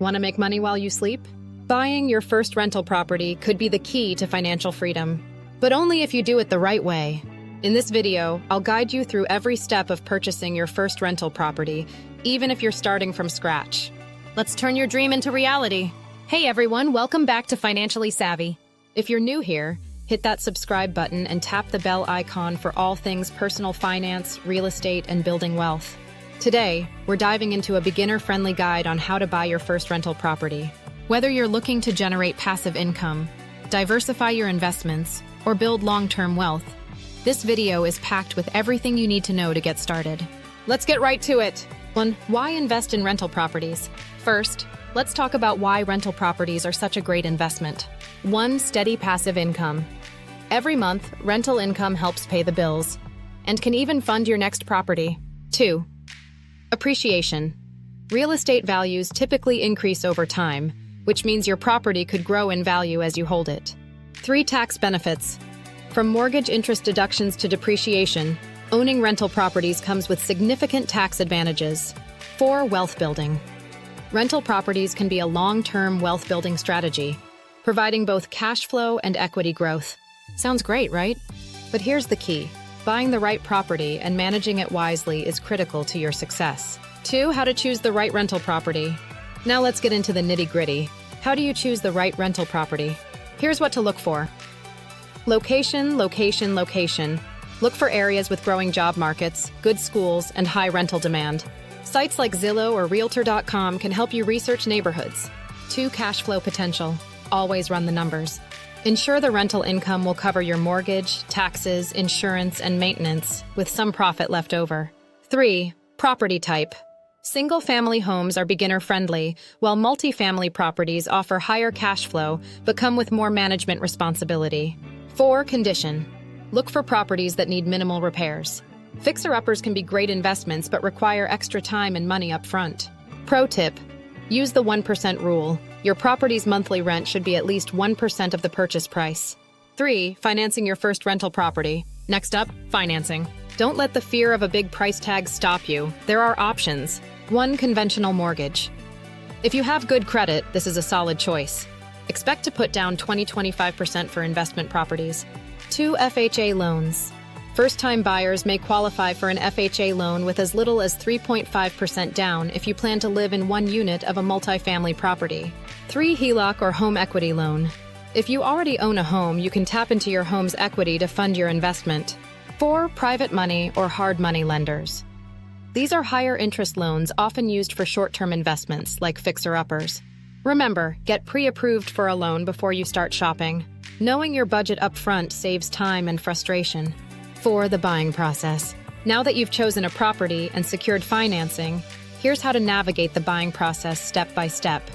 Want to make money while you sleep? Buying your first rental property could be the key to financial freedom, but only if you do it the right way. In this video, I'll guide you through every step of purchasing your first rental property, even if you're starting from scratch. Let's turn your dream into reality. Hey everyone, welcome back to Financially Savvy. If you're new here, hit that subscribe button and tap the bell icon for all things personal finance, real estate, and building wealth. Today, we're diving into a beginner-friendly guide on how to buy your first rental property. Whether you're looking to generate passive income, diversify your investments, or build long-term wealth, this video is packed with everything you need to know to get started. Let's get right to it. 1. Why invest in rental properties? First, let's talk about why rental properties are such a great investment. 1. Steady passive income. Every month, rental income helps pay the bills and can even fund your next property. 2. Appreciation. Real estate values typically increase over time, which means your property could grow in value as you hold it. 3. Tax benefits. From mortgage interest deductions to depreciation, owning rental properties comes with significant tax advantages. 4. Wealth building. Rental properties can be a long-term wealth building strategy, providing both cash flow and equity growth. Sounds great, right? But here's the key. Buying the right property and managing it wisely is critical to your success. 2. How to choose the right rental property. Now let's get into the nitty-gritty. How do you choose the right rental property? Here's what to look for. Location, location, location. Look for areas with growing job markets, good schools, and high rental demand. Sites like Zillow or Realtor.com can help you research neighborhoods. 2. Cash flow potential. Always run the numbers. Ensure the rental income will cover your mortgage, taxes, insurance, and maintenance, with some profit left over. 3. Property type. Single-family homes are beginner-friendly, while multifamily properties offer higher cash flow but come with more management responsibility. 4. Condition. Look for properties that need minimal repairs. Fixer-uppers can be great investments but require extra time and money up front. Pro tip. Use the 1% rule. Your property's monthly rent should be at least 1% of the purchase price. 3. Financing your first rental property. Next up, financing. Don't let the fear of a big price tag stop you. There are options. 1. Conventional mortgage. If you have good credit, this is a solid choice. Expect to put down 20-25% for investment properties. 2. FHA loans. First-time buyers may qualify for an FHA loan with as little as 3.5% down if you plan to live in one unit of a multifamily property. 3. HELOC or home equity loan. If you already own a home, you can tap into your home's equity to fund your investment. 4. Private money or hard money lenders. These are higher interest loans often used for short-term investments like fixer-uppers. Remember, get pre-approved for a loan before you start shopping. Knowing your budget up front saves time and frustration. 4. The buying process. Now that you've chosen a property and secured financing, here's how to navigate the buying process step by step.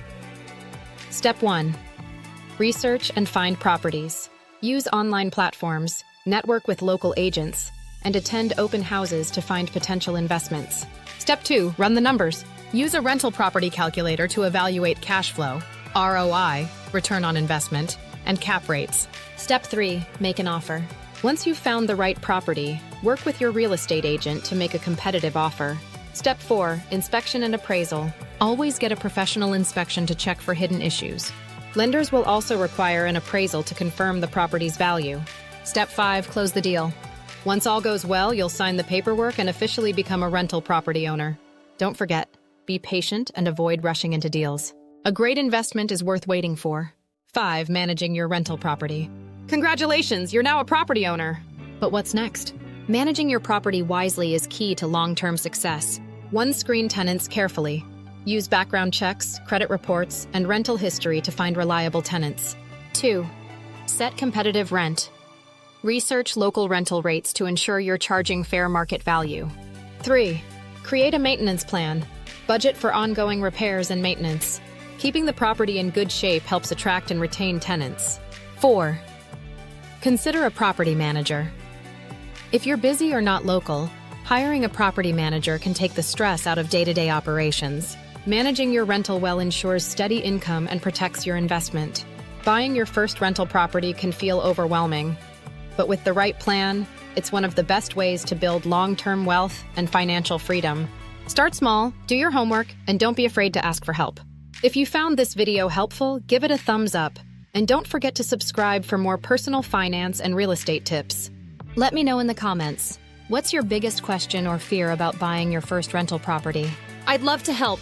Step 1. Research and find properties. Use online platforms, network with local agents, and attend open houses to find potential investments. Step 2. Run the numbers. Use a rental property calculator to evaluate cash flow, ROI, return on investment, and cap rates. Step 3. Make an offer. Once you've found the right property, work with your real estate agent to make a competitive offer. Step 4. Inspection and appraisal. Always get a professional inspection to check for hidden issues. Lenders will also require an appraisal to confirm the property's value. Step 5. Close the deal. Once all goes well, you'll sign the paperwork and officially become a rental property owner. Don't forget, be patient and avoid rushing into deals. A great investment is worth waiting for. 5. Managing your rental property. Congratulations, you're now a property owner. But what's next? Managing your property wisely is key to long-term success. 1. Screen tenants carefully. Use background checks, credit reports, and rental history to find reliable tenants. 2. Set competitive rent. Research local rental rates to ensure you're charging fair market value. 3. Create a maintenance plan. Budget for ongoing repairs and maintenance. Keeping the property in good shape helps attract and retain tenants. 4. Consider a property manager. If you're busy or not local, hiring a property manager can take the stress out of day-to-day operations. Managing your rental well ensures steady income and protects your investment. Buying your first rental property can feel overwhelming, but with the right plan, it's one of the best ways to build long-term wealth and financial freedom. Start small, do your homework, and don't be afraid to ask for help. If you found this video helpful, give it a thumbs up. And don't forget to subscribe for more personal finance and real estate tips. Let me know in the comments, what's your biggest question or fear about buying your first rental property? I'd love to help.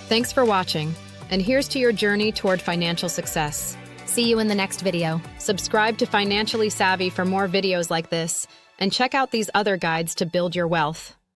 Thanks for watching, and here's to your journey toward financial success. See you in the next video. Subscribe to Financially Savvy for more videos like this, and check out these other guides to build your wealth.